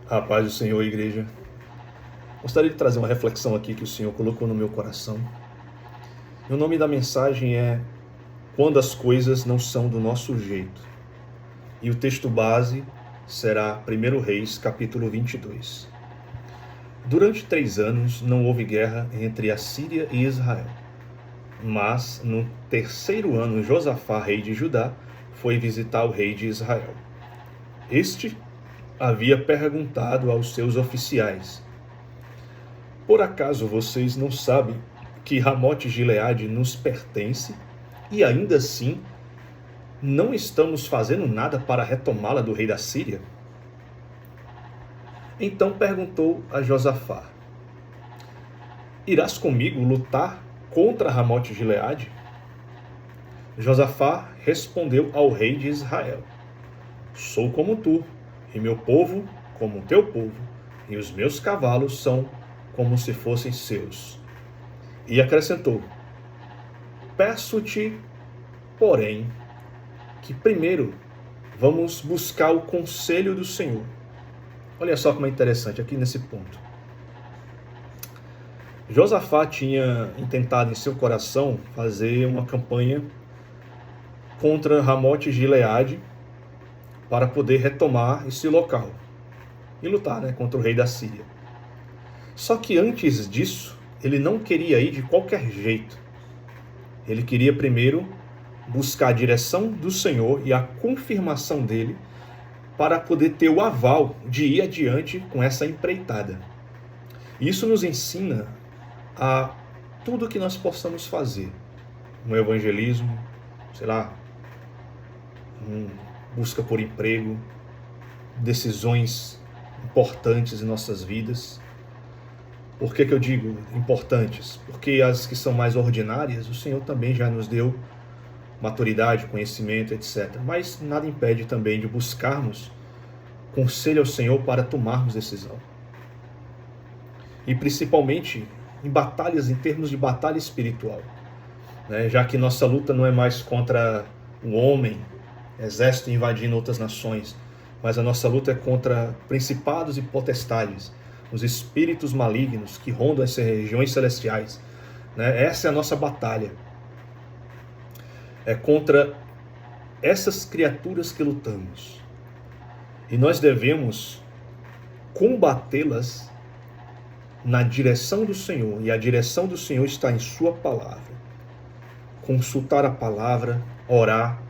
A paz do Senhor, igreja. Gostaria de trazer uma reflexão aqui que o Senhor colocou no meu coração. E o nome da mensagem é Quando as coisas não são do nosso jeito. E o texto base será 1 Reis, capítulo 22. Durante 3 anos não houve guerra entre a Síria e Israel. Mas no 3º ano, Josafá, rei de Judá, foi visitar o rei de Israel. Este havia perguntado aos seus oficiais: por acaso vocês não sabem que Ramote-Gileade nos pertence e ainda assim não estamos fazendo nada para retomá-la do rei da Síria? Então perguntou a Josafá: irás comigo lutar contra Ramote-Gileade? Josafá respondeu ao rei de Israel: sou como tu, e meu povo como teu povo, e os meus cavalos são como se fossem seus. E acrescentou: peço-te, porém, que primeiro vamos buscar o conselho do Senhor. Olha só como é interessante aqui nesse ponto. Josafá tinha intentado em seu coração fazer uma campanha contra Ramote-Gileade para poder retomar esse local e lutar, contra o rei da Síria. Só que antes disso, ele não queria ir de qualquer jeito. Ele queria primeiro buscar a direção do Senhor e a confirmação dele para poder ter o aval de ir adiante com essa empreitada. Isso nos ensina a tudo que nós possamos fazer no evangelismo, busca por emprego, decisões importantes em nossas vidas. Por que eu digo importantes? Porque as que são mais ordinárias, o Senhor também já nos deu maturidade, conhecimento, etc. Mas nada impede também de buscarmos conselho ao Senhor para tomarmos decisão. E principalmente em batalhas, em termos de batalha espiritual. Já que nossa luta não é mais contra o homem, exército invadindo outras nações, mas a nossa luta é contra principados e potestades, os espíritos malignos que rondam essas regiões celestiais. Essa é a nossa batalha. É contra essas criaturas que lutamos. E nós devemos combatê-las na direção do Senhor. E a direção do Senhor está em sua palavra. Consultar a palavra, orar,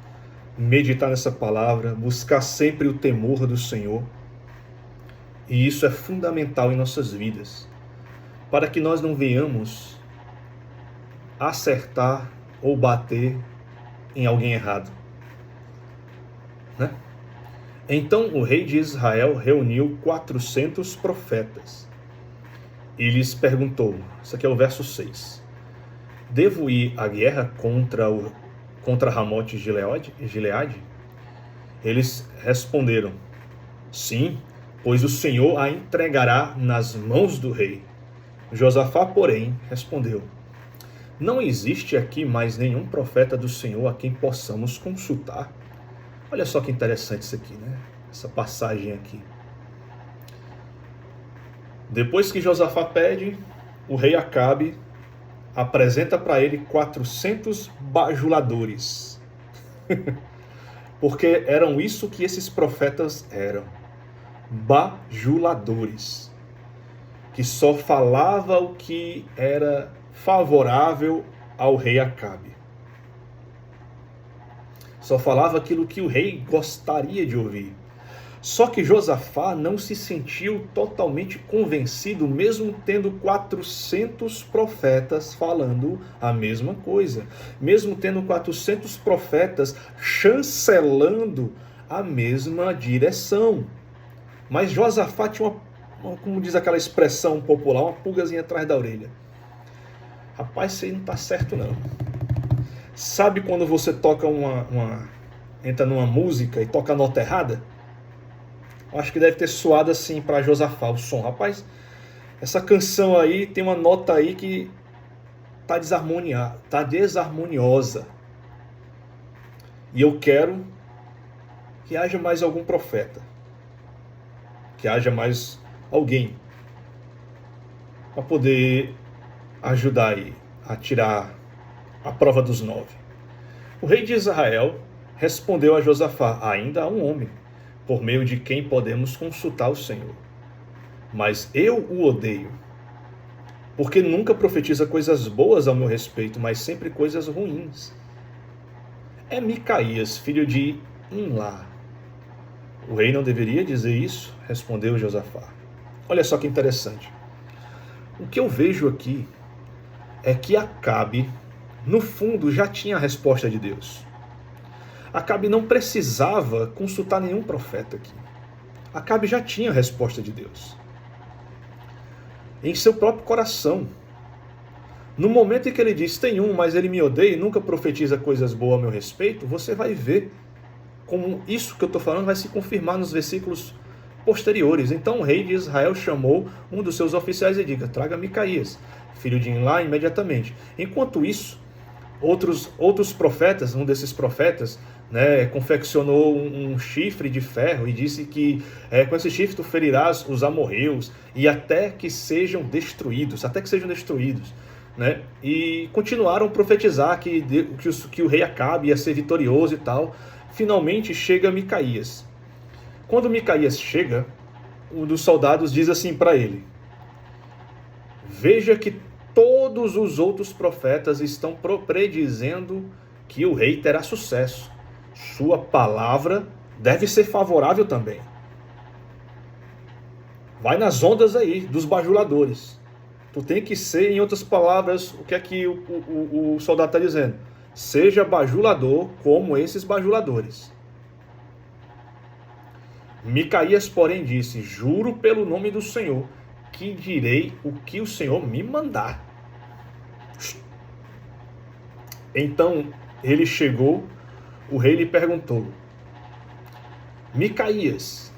meditar nessa palavra, buscar sempre o temor do Senhor. E isso é fundamental em nossas vidas, para que nós não venhamos acertar ou bater em alguém errado. Então o rei de Israel reuniu 400 profetas e lhes perguntou, isso aqui é o verso 6, devo ir à guerra contra Ramote-Gileade? Eles responderam, sim, pois o Senhor a entregará nas mãos do rei. Josafá, porém, respondeu, não existe aqui mais nenhum profeta do Senhor a quem possamos consultar. Olha só que interessante isso aqui, essa passagem aqui. Depois que Josafá pede, o rei Acabe apresenta para ele 400 bajuladores. Porque eram isso que esses profetas eram. Bajuladores. Que só falava o que era favorável ao rei Acabe. Só falava aquilo que o rei gostaria de ouvir. Só que Josafá não se sentiu totalmente convencido, mesmo tendo 400 profetas falando a mesma coisa. Mesmo tendo 400 profetas chancelando a mesma direção. Mas Josafá tinha como diz aquela expressão popular, uma pulgazinha atrás da orelha. Rapaz, isso aí não tá certo não. Sabe quando você toca entra numa música e toca a nota errada? Acho que deve ter soado assim para Josafá o som. Rapaz, essa canção aí tem uma nota aí que tá desarmoniosa. E eu quero que haja mais algum profeta. que haja mais alguém para poder ajudar aí a tirar a prova dos 9. O rei de Israel respondeu a Josafá: ainda há um homem, por meio de quem podemos consultar o Senhor. Mas eu o odeio, porque nunca profetiza coisas boas ao meu respeito, mas sempre coisas ruins. É Micaías, filho de Imlá. O rei não deveria dizer isso? Respondeu Josafá. Olha só que interessante. O que eu vejo aqui é que Acabe, no fundo, já tinha a resposta de Deus. Acabe não precisava consultar nenhum profeta aqui. Acabe já tinha a resposta de Deus em seu próprio coração. No momento em que ele diz, tem um, mas ele me odeia e nunca profetiza coisas boas a meu respeito, você vai ver como isso que eu estou falando vai se confirmar nos versículos posteriores. Então o rei de Israel chamou um dos seus oficiais e disse, traga Micaías, filho de Imlá, imediatamente. Enquanto isso, outros profetas, um desses profetas, confeccionou um chifre de ferro e disse que com esse chifre tu ferirás os amorreus e até que sejam destruídos. E continuaram a profetizar que o rei Acabe ia ser vitorioso e tal. Finalmente chega Micaías. Quando Micaías chega, um dos soldados diz assim para ele, veja que todos os outros profetas estão predizendo que o rei terá sucesso. Sua palavra deve ser favorável também. Vai nas ondas aí dos bajuladores. Tu tem que ser, em outras palavras, o que é que o soldado está dizendo? Seja bajulador como esses bajuladores. Micaías, porém, disse, juro pelo nome do Senhor, que direi o que o Senhor me mandar. Então ele chegou, o rei lhe perguntou, Micaías,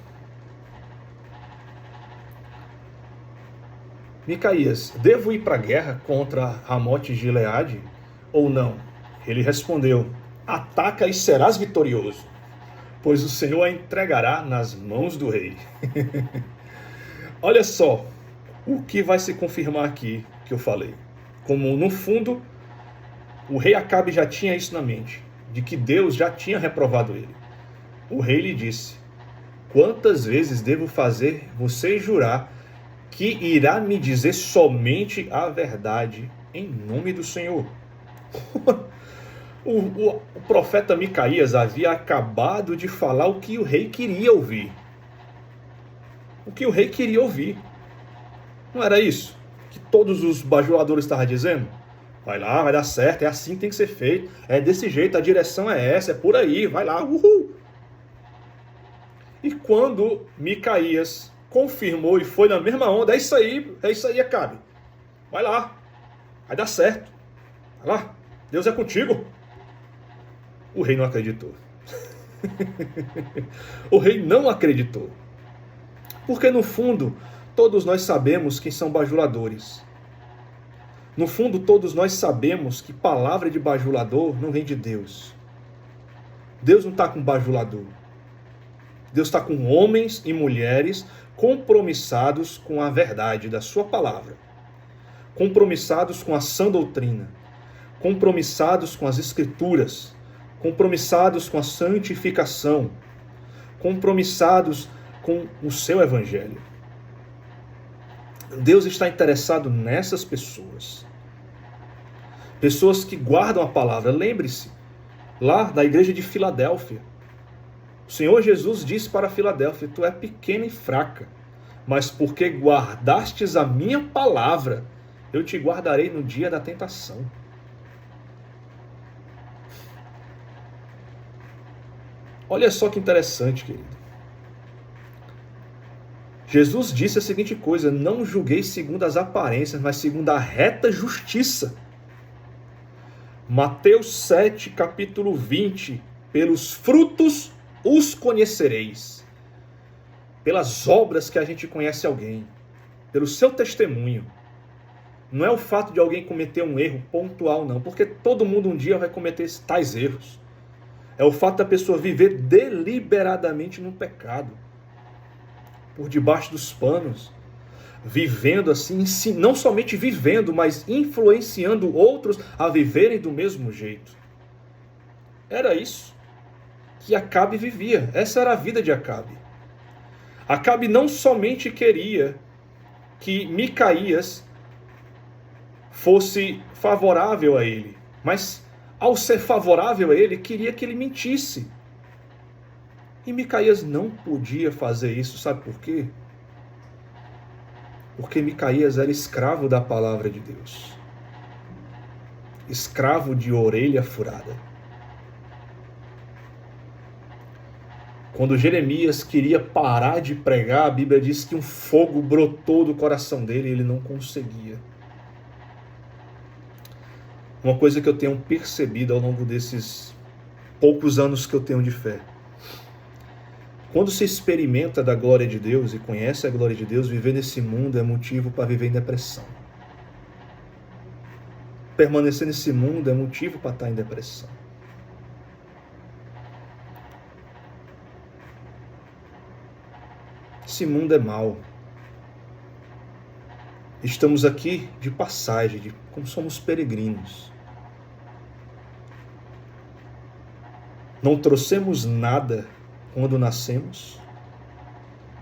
devo ir para a guerra contra Ramote de Gileade ou não? Ele respondeu, ataca e serás vitorioso, pois o Senhor a entregará nas mãos do rei. Olha só o que vai se confirmar aqui que eu falei. Como no fundo o rei Acabe já tinha isso na mente, de que Deus já tinha reprovado ele. O rei lhe disse, quantas vezes devo fazer você jurar que irá me dizer somente a verdade em nome do Senhor? O profeta Micaías havia acabado de falar o que o rei queria ouvir. O que o rei queria ouvir. Não era isso que todos os bajuladores estavam dizendo? Vai lá, vai dar certo, é assim que tem que ser feito, é desse jeito, a direção é essa, é por aí, vai lá, uhul. E quando Micaías confirmou e foi na mesma onda, é isso aí, Acabe. Vai lá, vai dar certo, vai lá, Deus é contigo. O rei não acreditou. O rei não acreditou. Porque no fundo, todos nós sabemos quem são bajuladores. No fundo, todos nós sabemos que palavra de bajulador não vem de Deus. Deus não está com bajulador. Deus está com homens e mulheres compromissados com a verdade da sua palavra. Compromissados com a sã doutrina. Compromissados com as escrituras. Compromissados com a santificação. Compromissados com o seu evangelho. Deus está interessado nessas pessoas. Pessoas que guardam a palavra. Lembre-se, lá da igreja de Filadélfia, o Senhor Jesus disse para Filadélfia, tu é pequena e fraca, mas porque guardastes a minha palavra, eu te guardarei no dia da tentação. Olha só que interessante, querido. Jesus disse a seguinte coisa, não julgueis segundo as aparências, mas segundo a reta justiça. Mateus 7, capítulo 20, pelos frutos os conhecereis. Pelas obras que a gente conhece alguém, pelo seu testemunho. Não é o fato de alguém cometer um erro pontual, não, porque todo mundo um dia vai cometer tais erros. É o fato da pessoa viver deliberadamente no pecado. por debaixo dos panos, vivendo assim, não somente vivendo, mas influenciando outros a viverem do mesmo jeito. Era isso que Acabe vivia. Essa era a vida de Acabe. Acabe não somente queria que Micaías fosse favorável a ele, mas ao ser favorável a ele, queria que ele mentisse. E Micaías não podia fazer isso, sabe por quê? Porque Micaías era escravo da palavra de Deus. Escravo de orelha furada. Quando Jeremias queria parar de pregar, a Bíblia diz que um fogo brotou do coração dele e ele não conseguia. Uma coisa que eu tenho percebido ao longo desses poucos anos que eu tenho de fé. Quando se experimenta da glória de Deus e conhece a glória de Deus, viver nesse mundo é motivo para viver em depressão. Permanecer nesse mundo é motivo para estar em depressão. Esse mundo é mau. Estamos aqui de passagem, como somos peregrinos. Não trouxemos nada quando nascemos,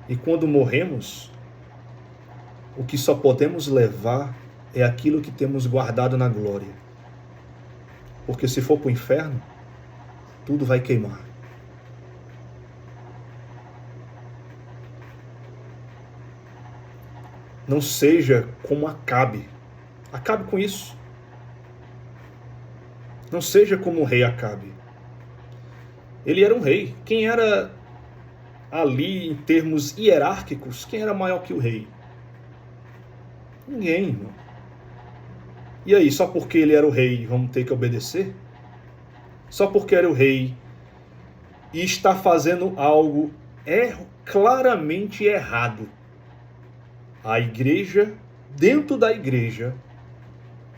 e quando morremos, o que só podemos levar é aquilo que temos guardado na glória. Porque se for para o inferno, tudo vai queimar. Não seja como Acabe. Acabe com isso. Não seja como o rei Acabe. Ele era um rei. Quem era ali, em termos hierárquicos, quem era maior que o rei? Ninguém, irmão. E aí, só porque ele era o rei, vamos ter que obedecer? Só porque era o rei e está fazendo algo claramente errado, a igreja, dentro da igreja,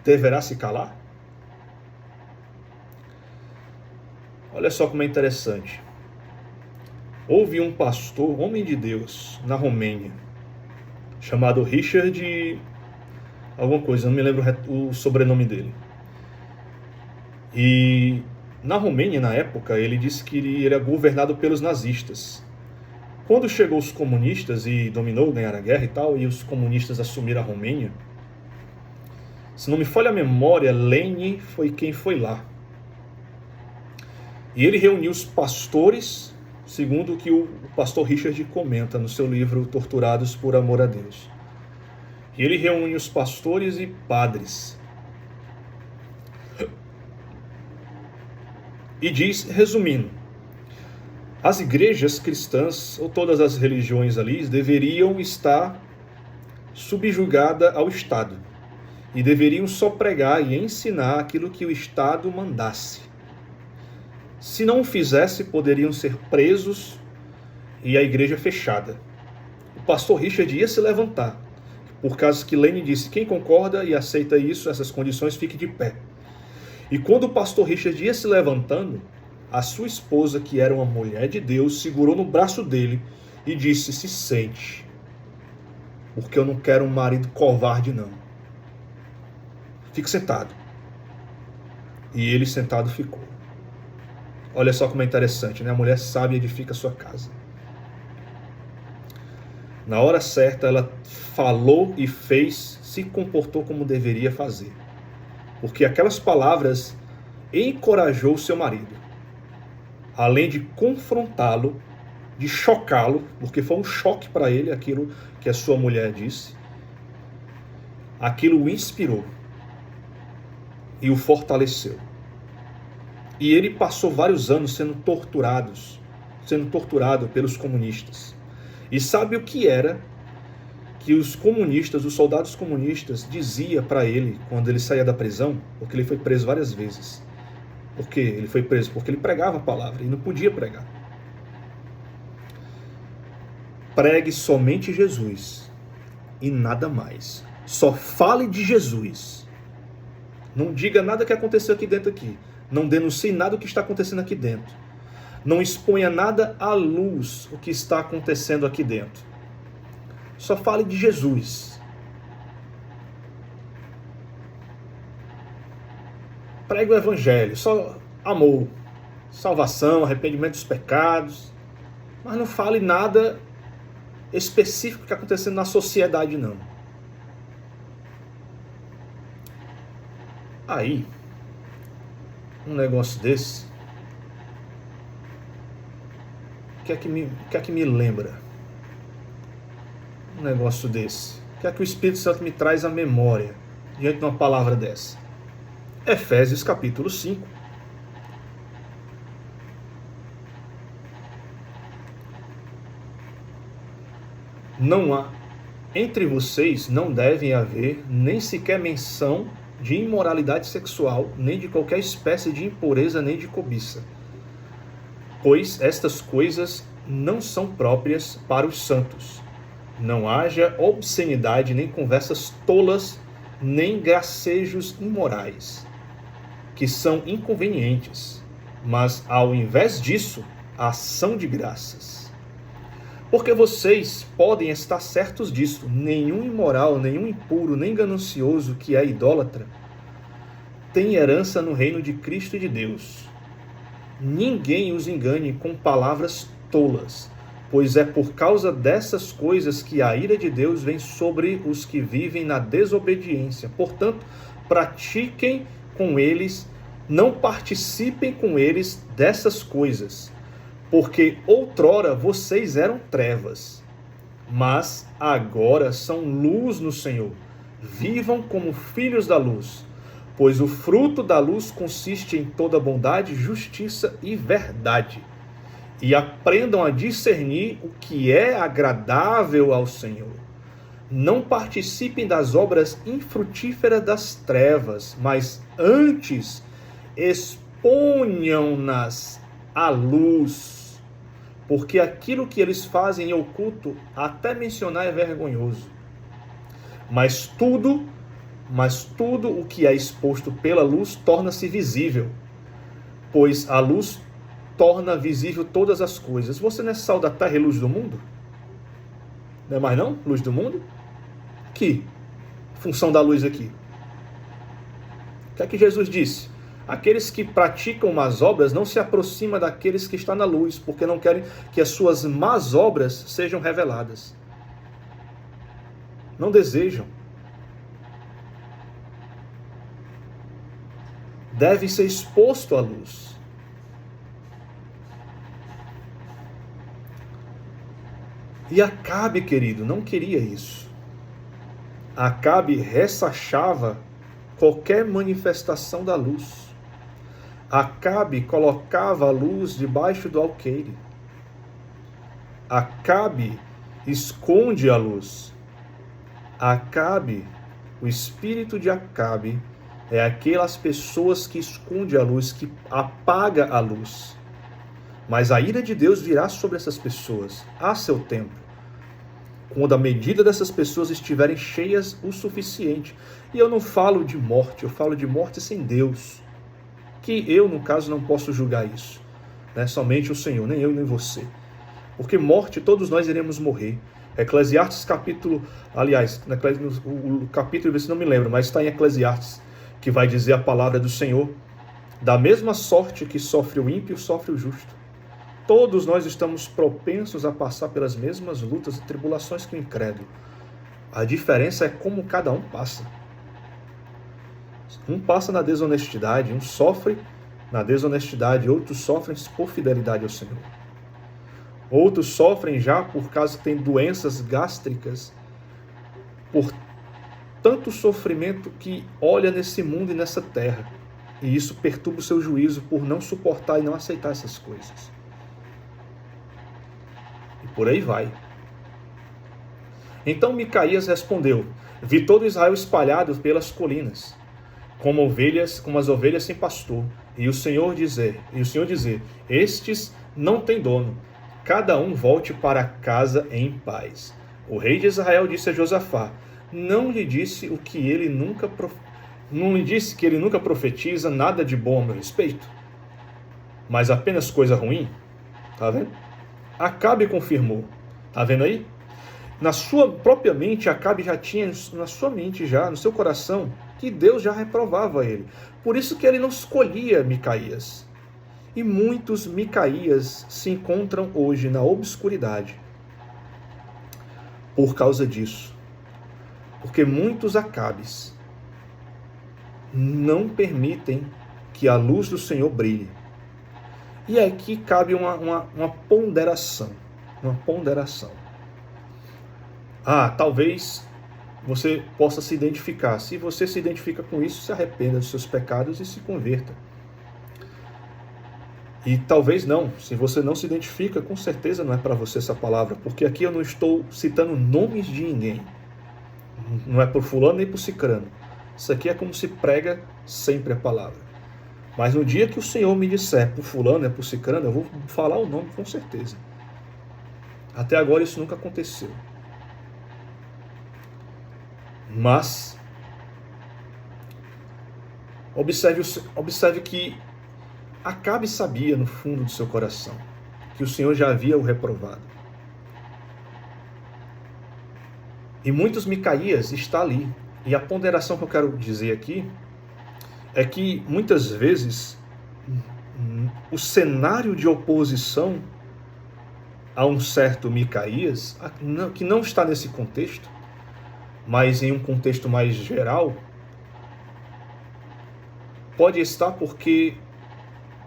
deverá se calar? Olha só como é interessante. Houve um pastor, homem de Deus, na Romênia, chamado Richard alguma coisa, não me lembro o sobrenome dele. E na Romênia, na época, ele disse que ele era governado pelos nazistas. Quando chegou os comunistas e dominou, ganharam a guerra e tal, e os comunistas assumiram a Romênia, se não me falha a memória, Lenin foi quem foi lá. E ele reuniu os pastores, segundo o que o pastor Richard comenta no seu livro Torturados por Amor a Deus. E ele reúne os pastores e padres. E diz, resumindo, as igrejas cristãs, ou todas as religiões ali, deveriam estar subjugadas ao Estado. E deveriam só pregar e ensinar aquilo que o Estado mandasse. Se não o fizesse, poderiam ser presos e a igreja fechada. O pastor Richard ia se levantar, por causa que Lenin disse, quem concorda e aceita isso, essas condições, fique de pé. E quando o pastor Richard ia se levantando, a sua esposa, que era uma mulher de Deus, segurou no braço dele e disse, se sente, porque eu não quero um marido covarde não. Fique sentado. E ele sentado ficou. Olha só como é interessante, né? A mulher sábia edifica a sua casa. Na hora certa, ela falou e fez, se comportou como deveria fazer. Porque aquelas palavras encorajou o seu marido. Além de confrontá-lo, de chocá-lo, porque foi um choque para ele aquilo que a sua mulher disse. Aquilo o inspirou e o fortaleceu. E ele passou vários anos sendo torturado pelos comunistas. E sabe o que era que os comunistas, os soldados comunistas, diziam para ele quando ele saía da prisão? Porque ele foi preso várias vezes. Por que ele foi preso? Porque ele pregava a palavra e não podia pregar. Pregue somente Jesus e nada mais. Só fale de Jesus. Não diga nada que aconteceu aqui dentro aqui. Não denuncie nada do que está acontecendo aqui dentro. Não exponha nada à luz o que está acontecendo aqui dentro. Só fale de Jesus. Pregue o evangelho, só amor, salvação, arrependimento dos pecados, mas não fale nada específico que está acontecendo na sociedade, não. Aí, um negócio desse, o que é que me lembra? Um negócio desse. O que é que o Espírito Santo me traz à memória diante de uma palavra dessa? Efésios capítulo 5. Não há, entre vocês não devem haver nem sequer menção de imoralidade sexual, nem de qualquer espécie de impureza, nem de cobiça. Pois estas coisas não são próprias para os santos. Não haja obscenidade, nem conversas tolas, nem gracejos imorais, que são inconvenientes, mas ao invés disso, a ação de graças. Porque vocês podem estar certos disso, nenhum imoral, nenhum impuro, nem ganancioso que é idólatra, tem herança no reino de Cristo e de Deus. Ninguém os engane com palavras tolas, pois é por causa dessas coisas que a ira de Deus vem sobre os que vivem na desobediência. Portanto, pratiquem com eles, não participem com eles dessas coisas, porque outrora vocês eram trevas, mas agora são luz no Senhor. Vivam como filhos da luz, pois o fruto da luz consiste em toda bondade, justiça e verdade. E aprendam a discernir o que é agradável ao Senhor. Não participem das obras infrutíferas das trevas, mas antes exponham-nas à luz. Porque aquilo que eles fazem em oculto, até mencionar é vergonhoso. Mas tudo o que é exposto pela luz torna-se visível, pois a luz torna visível todas as coisas. Você não é sal da terra e luz do mundo? Não é mais não? Luz do mundo? Que função da luz aqui? O que é que Jesus disse? Aqueles que praticam más obras não se aproximam daqueles que estão na luz, porque não querem que as suas más obras sejam reveladas. Não desejam. Deve ser exposto à luz. E Acabe, querido, não queria isso. Acabe ressachava qualquer manifestação da luz. Acabe colocava a luz debaixo do alqueire. Acabe esconde a luz. Acabe, o espírito de Acabe, é aquelas pessoas que escondem a luz, que apaga a luz. Mas a ira de Deus virá sobre essas pessoas a seu tempo, quando a medida dessas pessoas estiverem cheias o suficiente. E eu não falo de morte, eu falo de morte sem Deus. Que eu, no caso, não posso julgar isso. Né? Somente o Senhor, nem eu nem você. Porque morte, todos nós iremos morrer. Eclesiastes capítulo, aliás, o capítulo, se não me lembro, mas está em Eclesiastes, que vai dizer a palavra do Senhor: da mesma sorte que sofre o ímpio, sofre o justo. Todos nós estamos propensos a passar pelas mesmas lutas e tribulações que o incrédulo. A diferença é como cada um passa. Um passa na desonestidade, um sofre na desonestidade, outros sofrem por fidelidade ao Senhor. Outros sofrem já por causa que têm doenças gástricas, por tanto sofrimento que olha nesse mundo e nessa terra. E isso perturba o seu juízo por não suportar e não aceitar essas coisas. E por aí vai. Então Micaías respondeu: vi todo Israel espalhado pelas colinas, como as ovelhas sem pastor. E o Senhor dizer, estes não têm dono, cada um volte para casa em paz. O rei de Israel disse a Josafá: não lhe disse que ele nunca profetiza nada de bom a meu respeito, mas apenas coisa ruim? Tá vendo? Acabe confirmou. Tá vendo aí? Na sua própria mente, Acabe já tinha na sua mente, já no seu coração, que Deus já reprovava ele. Por isso que ele não escolhia Micaías. E muitos Micaías se encontram hoje na obscuridade por causa disso. Porque muitos Acabes não permitem que a luz do Senhor brilhe. E aqui cabe uma ponderação. Uma ponderação. Talvez você possa se identificar. Se você se identifica com isso, se arrependa dos seus pecados e se converta. E talvez não. Se você não se identifica, com certeza não é para você essa palavra. Porque aqui eu não estou citando nomes de ninguém. Não é por fulano nem por cicrano. Isso aqui é como se prega sempre a palavra. Mas no dia que o Senhor me disser por fulano, é por cicrano, eu vou falar o nome com certeza. Até agora isso nunca aconteceu. Mas observe que Acabe sabia no fundo do seu coração que o Senhor já havia o reprovado. E muitos Micaías está ali. E a ponderação que eu quero dizer aqui é que muitas vezes o cenário de oposição a um certo Micaías, que não está nesse contexto, mas em um contexto mais geral, pode estar porque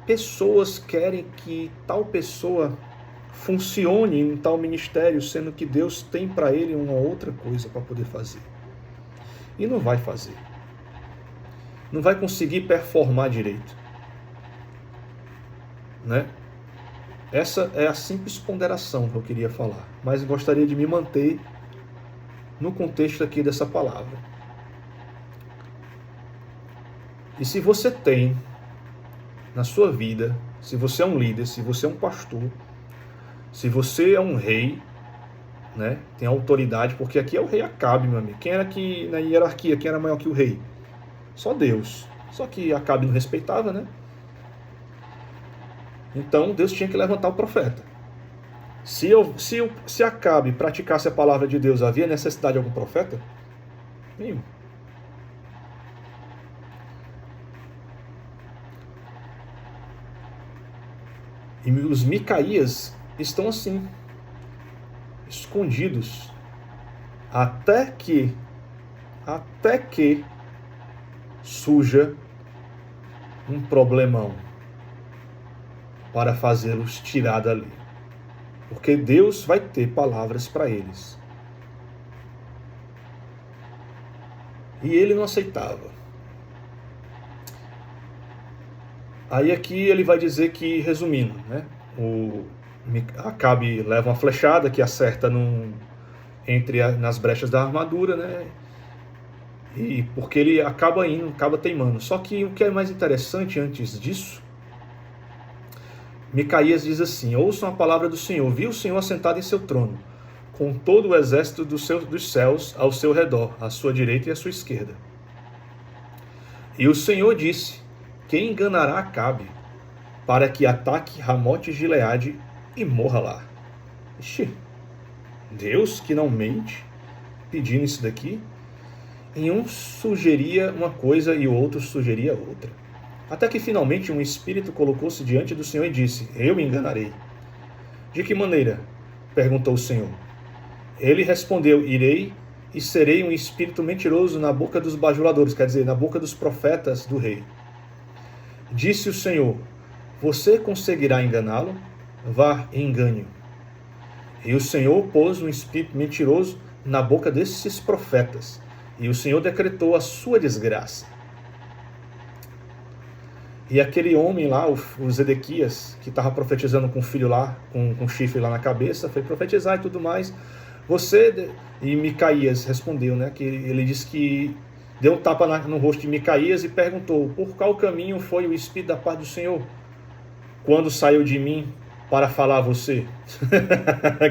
pessoas querem que tal pessoa funcione em tal ministério, sendo que Deus tem para ele uma outra coisa para poder fazer. E não vai fazer. Não vai conseguir performar direito. Né? Essa é a simples ponderação que eu queria falar, mas gostaria de me manter no contexto aqui dessa palavra. E se você tem na sua vida, se você é um líder, se você é um pastor, se você é um rei, né, tem autoridade, porque aqui é o rei Acabe, meu amigo. Quem era que na hierarquia, quem era maior que o rei? Só Deus. Só que Acabe não respeitava, né? Então Deus tinha que levantar o profeta. Se Acabe praticasse a palavra de Deus, havia necessidade de algum profeta? Nenhum. E os Micaías estão assim, escondidos, até que surja um problemão para fazê-los tirar dali. Porque Deus vai ter palavras para eles. E ele não aceitava. Aí aqui ele vai dizer que, resumindo, né, o Acabe leva uma flechada que acerta nas brechas da armadura, né, e porque ele acaba teimando. Só que o que é mais interessante antes disso, Micaías diz assim: ouçam a palavra do Senhor, viu o Senhor assentado em seu trono, com todo o exército dos céus ao seu redor, à sua direita e à sua esquerda. E o Senhor disse: quem enganará Acabe, para que ataque Ramote e Gileade e morra lá? Ixi, Deus que não mente, pedindo isso daqui. E um sugeria uma coisa e o outro sugeria outra. Até que finalmente um espírito colocou-se diante do Senhor e disse: eu me enganarei. De que maneira? Perguntou o Senhor. Ele respondeu: irei e serei um espírito mentiroso na boca dos bajuladores, quer dizer, na boca dos profetas do rei. Disse o Senhor: você conseguirá enganá-lo? Vá e engane-o. E o Senhor pôs um espírito mentiroso na boca desses profetas, e o Senhor decretou a sua desgraça. E aquele homem lá, o Zedequias, que estava profetizando com o filho lá, com chifre lá na cabeça, foi profetizar e tudo mais. E Micaías respondeu, né, que ele disse que deu um tapa no rosto de Micaías e perguntou: por qual caminho foi o Espírito da paz do Senhor quando saiu de mim para falar a você?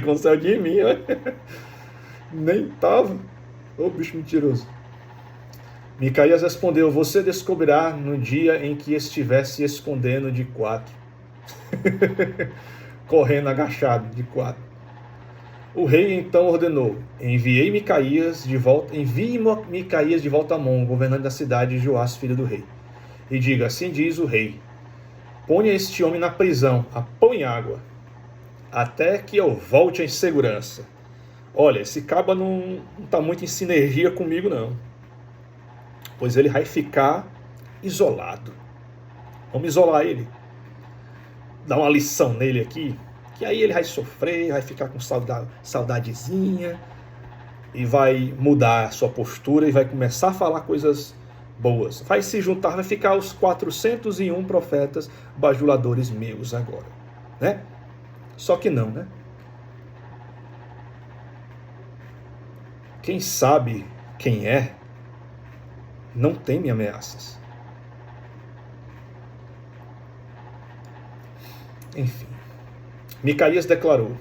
Quando saiu de mim, nem estava. Ô bicho mentiroso. Micaías respondeu: você descobrirá no dia em que estiver se escondendo de quatro. Correndo agachado de quatro. O rei então ordenou: envie Micaías de volta a Amon, governante da cidade de Joás, filho do rei. E diga: assim diz o rei: ponha este homem na prisão, a pão e água, até que eu volte em segurança. Olha, esse caba não está muito em sinergia comigo, não. Pois ele vai ficar isolado. Vamos isolar ele. Dar uma lição nele aqui, que aí ele vai sofrer, vai ficar com saudadezinha, e vai mudar a sua postura e vai começar a falar coisas boas. Vai se juntar, vai ficar os 401 profetas bajuladores meus agora, né? Só que não, né? Quem sabe quem é, não teme ameaças. Enfim, Micaías declarou: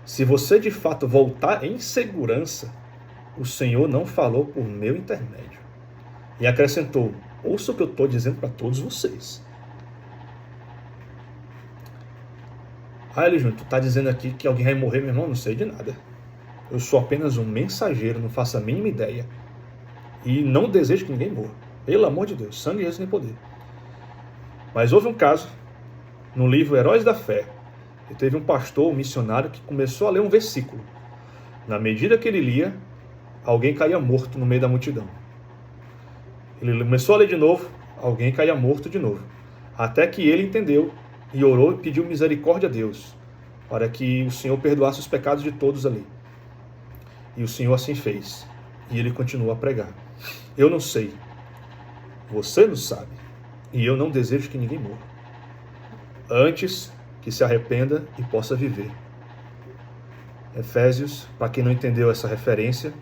se você de fato voltar em segurança, o Senhor não falou por meu intermédio. E acrescentou: ouça o que eu estou dizendo para todos vocês. Júnior, tu está dizendo aqui que alguém vai morrer, meu irmão? Não sei de nada. Eu sou apenas um mensageiro, não faço a mínima ideia. E não desejo que ninguém morra. Pelo amor de Deus, sangue, Jesus nem poder. Mas houve um caso, no livro Heróis da Fé, que teve um pastor, um missionário, que começou a ler um versículo. Na medida que ele lia, alguém caía morto no meio da multidão. Ele começou a ler de novo, alguém caía morto de novo. Até que ele entendeu e orou e pediu misericórdia a Deus, para que o Senhor perdoasse os pecados de todos ali. E o Senhor assim fez. E ele continuou a pregar. Eu não sei. Você não sabe. E eu não desejo que ninguém morra. Antes que se arrependa e possa viver. Efésios, para quem não entendeu essa referência,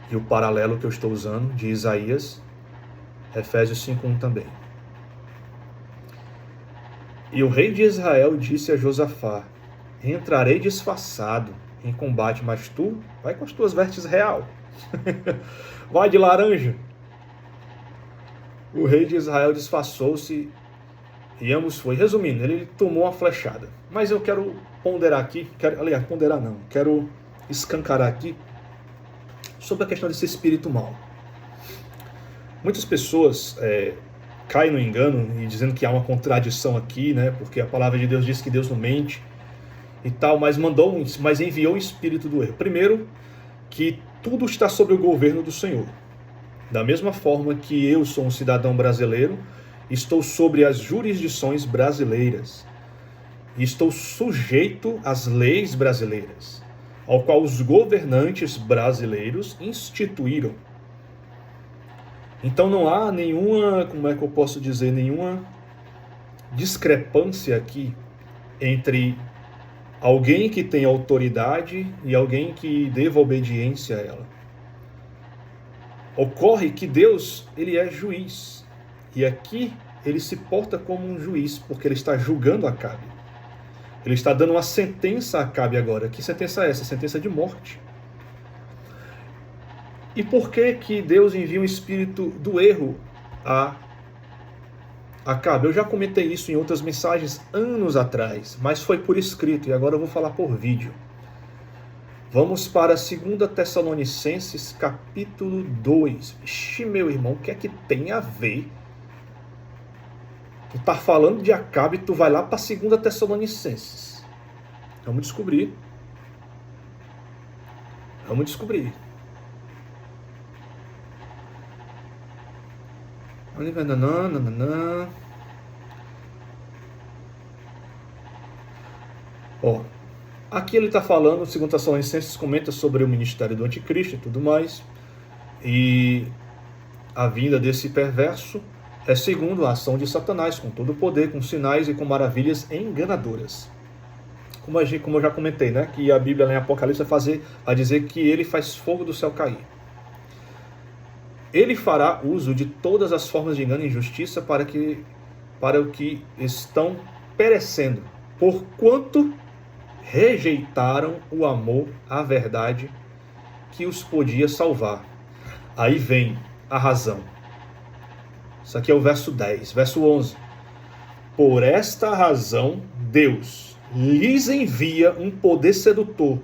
e o paralelo que eu estou usando, de Isaías, Efésios 5:1 também. E o rei de Israel disse a Josafá: entrarei disfarçado em combate, mas tu vai com as tuas vestes real. Vai de laranja. O rei de Israel disfarçou-se e ambos foi. Resumindo, ele tomou uma flechada. Mas eu quero ponderar aqui, quero escancarar aqui sobre a questão desse espírito mau. Muitas pessoas caem no engano e dizendo que há uma contradição aqui, né? Porque a palavra de Deus diz que Deus não mente e tal, mas enviou o espírito do erro. Primeiro, que tudo está sob o governo do Senhor. Da mesma forma que eu sou um cidadão brasileiro, estou sobre as jurisdições brasileiras. E estou sujeito às leis brasileiras, ao qual os governantes brasileiros instituíram. Então não há nenhuma, nenhuma discrepância aqui entre alguém que tem autoridade e alguém que deva obediência a ela. Ocorre que Deus, ele é juiz. E aqui ele se porta como um juiz, porque ele está julgando Acabe. Ele está dando uma sentença a Acabe agora. Que sentença é essa? Sentença de morte. E por que Deus envia um espírito do erro a Acabe? Eu já comentei isso em outras mensagens anos atrás, mas foi por escrito e agora eu vou falar por vídeo. Vamos para 2 Tessalonicenses capítulo 2. Ixi, meu irmão, o que é que tem a ver? Tu tá falando de Acabe e tu vai lá para 2 Tessalonicenses. Vamos descobrir. Ó, aqui ele está falando, 2 Tessalonicenses comenta sobre o ministério do anticristo e tudo mais. E a vinda desse perverso é segundo a ação de Satanás, com todo o poder, com sinais e com maravilhas enganadoras. Como eu já comentei, né? Que a Bíblia em Apocalipse vai dizer que ele faz fogo do céu cair. Ele fará uso de todas as formas de engano e injustiça para o que estão perecendo, porquanto rejeitaram o amor à verdade que os podia salvar. Aí vem a razão. Isso aqui é o verso 10, verso 11. Por esta razão, Deus, lhes envia um poder sedutor,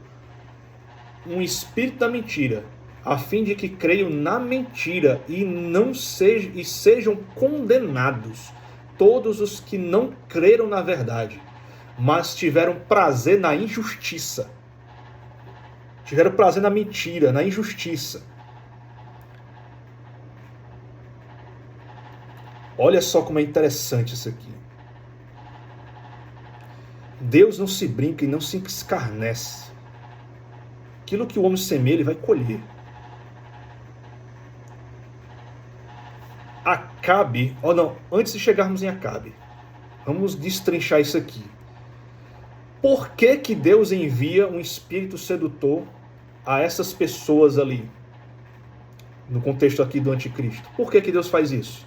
um espírito da mentira, a fim de que creiam na mentira e sejam condenados todos os que não creram na verdade, mas tiveram prazer na injustiça. Tiveram prazer na mentira, na injustiça. Olha só como é interessante isso aqui. Deus não se brinca e não se escarnece. Aquilo que o homem semeia, ele vai colher. Acabe, antes de chegarmos em Acabe, vamos destrinchar isso aqui. Por que que Deus envia um espírito sedutor a essas pessoas ali? No contexto aqui do anticristo. Por que que Deus faz isso?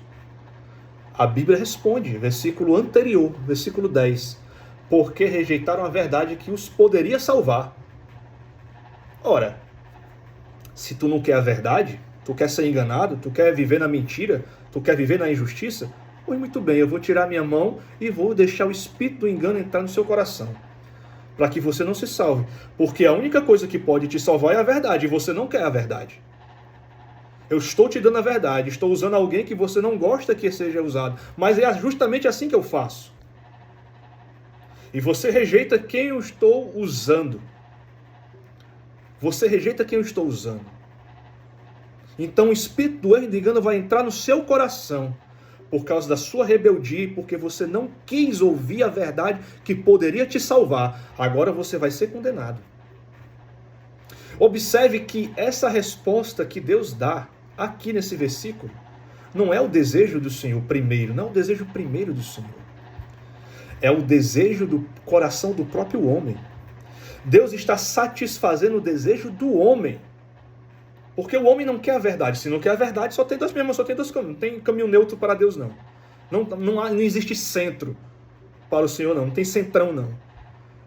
A Bíblia responde, versículo anterior, versículo 10. Porque rejeitaram a verdade que os poderia salvar. Ora, se tu não quer a verdade, tu quer ser enganado, tu quer viver na mentira, tu quer viver na injustiça, pois muito bem, eu vou tirar minha mão e vou deixar o espírito do engano entrar no seu coração, para que você não se salve. Porque a única coisa que pode te salvar é a verdade, e você não quer a verdade. Eu estou te dando a verdade, estou usando alguém que você não gosta que seja usado, mas é justamente assim que eu faço. E você rejeita quem eu estou usando. Você rejeita quem eu estou usando. Então o espírito do erro e do engano vai entrar no seu coração por causa da sua rebeldia, porque você não quis ouvir a verdade que poderia te salvar. Agora você vai ser condenado. Observe que essa resposta que Deus dá aqui nesse versículo não é o desejo do Senhor primeiro, não é o desejo primeiro do Senhor. É o desejo do coração do próprio homem. Deus está satisfazendo o desejo do homem. Porque o homem não quer a verdade. Se não quer a verdade, só tem dois caminhos. Não tem caminho neutro para Deus, não. Não existe centro para o Senhor, não. Não tem centrão, não.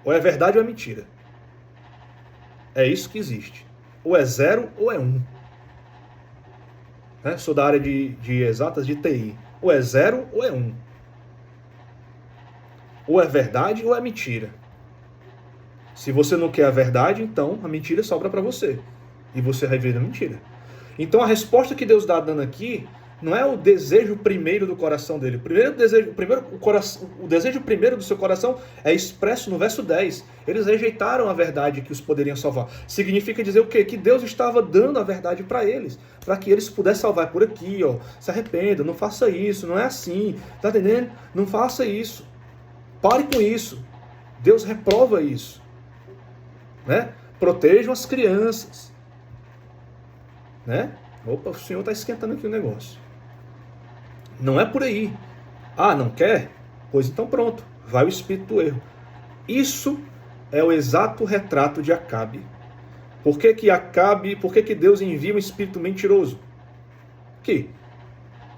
Ou é verdade ou é mentira. É isso que existe. Ou é 0 ou é 1. Sou da área de exatas de TI. Ou é 0 ou é 1. Ou é verdade ou é mentira. Se você não quer a verdade, então a mentira sobra para você. E você vai viver a mentira. Então a resposta que Deus está dando aqui não é o desejo primeiro do coração dele. O desejo primeiro do seu coração é expresso no verso 10. Eles rejeitaram a verdade que os poderiam salvar. Significa dizer o quê? Que Deus estava dando a verdade para eles. Para que eles pudessem salvar por aqui. Se arrependa, não faça isso, não é assim. Está entendendo? Não faça isso. Pare com isso. Deus reprova isso. Protejam as crianças. Opa, o Senhor está esquentando aqui o negócio. Não é por aí. Não quer? Pois então pronto, vai o espírito do erro. Isso é o exato retrato de Acabe. Por que Deus envia um espírito mentiroso?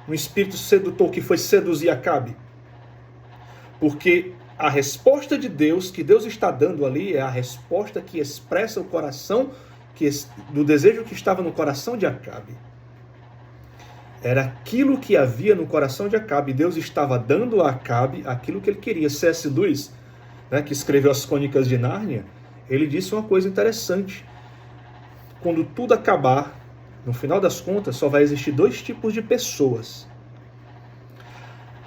Um espírito sedutor que foi seduzir Acabe? Porque a resposta de Deus, que Deus está dando ali, é a resposta que expressa o coração do desejo que estava no coração de Acabe. Era aquilo que havia no coração de Acabe. Deus estava dando a Acabe aquilo que ele queria. C.S. Lewis, que escreveu as Crônicas de Nárnia, ele disse uma coisa interessante. Quando tudo acabar, no final das contas, só vai existir 2 tipos de pessoas.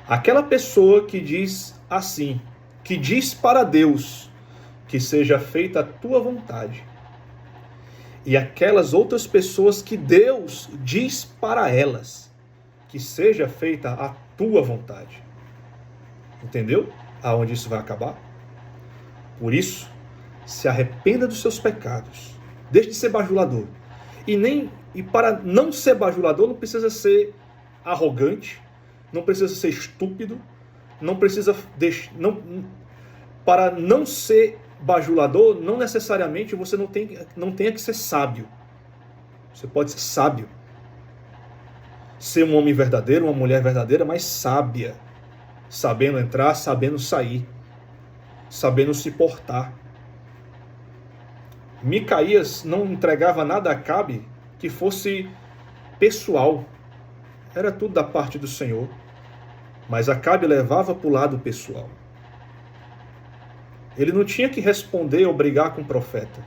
Aquela pessoa que diz assim, que diz para Deus que seja feita a tua vontade. E aquelas outras pessoas que Deus diz para elas que seja feita a tua vontade. Entendeu? Aonde isso vai acabar? Por isso, se arrependa dos seus pecados. Deixe de ser bajulador. E para não ser bajulador, não precisa ser arrogante, não precisa ser estúpido, para não ser bajulador, não necessariamente você não tenha que ser sábio. Você pode ser sábio. Ser um homem verdadeiro, uma mulher verdadeira, mas sábia. Sabendo entrar, sabendo sair. Sabendo se portar. Micaías não entregava nada a Acabe que fosse pessoal. Era tudo da parte do Senhor. Mas Acabe levava para o lado pessoal. Ele não tinha que responder ou brigar com o profeta.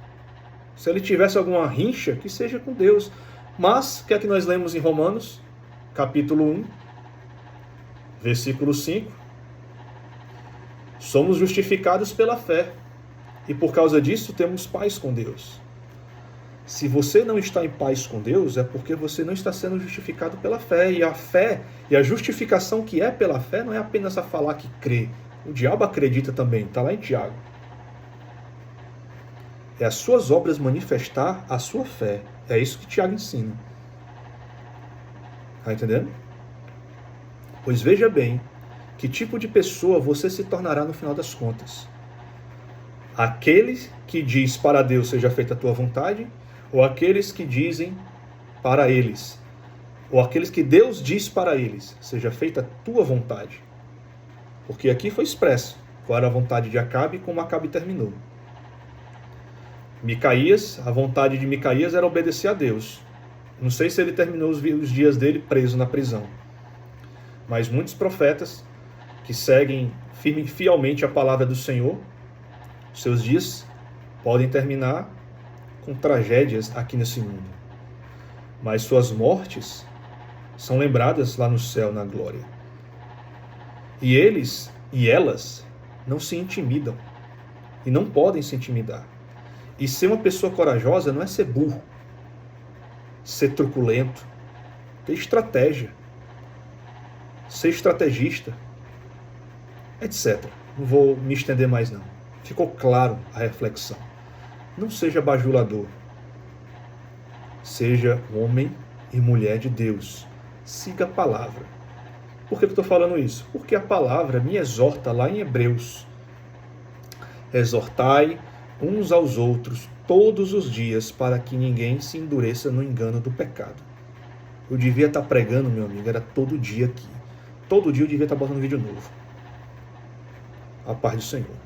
Se ele tivesse alguma rincha, que seja com Deus. Mas, o que é que nós lemos em Romanos? Capítulo 1, versículo 5. Somos justificados pela fé. E por causa disso temos paz com Deus. Se você não está em paz com Deus, é porque você não está sendo justificado pela fé. E a fé e a justificação que é pela fé não é apenas a falar que crê. O diabo acredita também, está lá em Tiago. É as suas obras manifestar a sua fé. É isso que Tiago ensina. Está entendendo? Pois veja bem, que tipo de pessoa você se tornará no final das contas. Aquele que diz para Deus seja feita a tua vontade, ou aqueles que dizem para eles, ou aqueles que Deus diz para eles, seja feita a tua vontade. Porque aqui foi expresso qual era a vontade de Acabe e como Acabe terminou. Micaías, a vontade de Micaías era obedecer a Deus. Não sei se ele terminou os dias dele preso na prisão. Mas muitos profetas que seguem fielmente a palavra do Senhor, seus dias podem terminar com tragédias aqui nesse mundo. Mas suas mortes são lembradas lá no céu, na glória. E eles e elas não se intimidam. E não podem se intimidar. E ser uma pessoa corajosa não é ser burro, ser truculento, ter estratégia, ser estrategista, etc. Não vou me estender mais não. Ficou claro a reflexão. Não seja bajulador. Seja homem e mulher de Deus. Siga a palavra. Por que eu estou falando isso? Porque a palavra me exorta lá em Hebreus. Exortai uns aos outros todos os dias para que ninguém se endureça no engano do pecado. Eu devia estar pregando, meu amigo, era todo dia aqui. Todo dia eu devia estar botando vídeo novo. A paz do Senhor.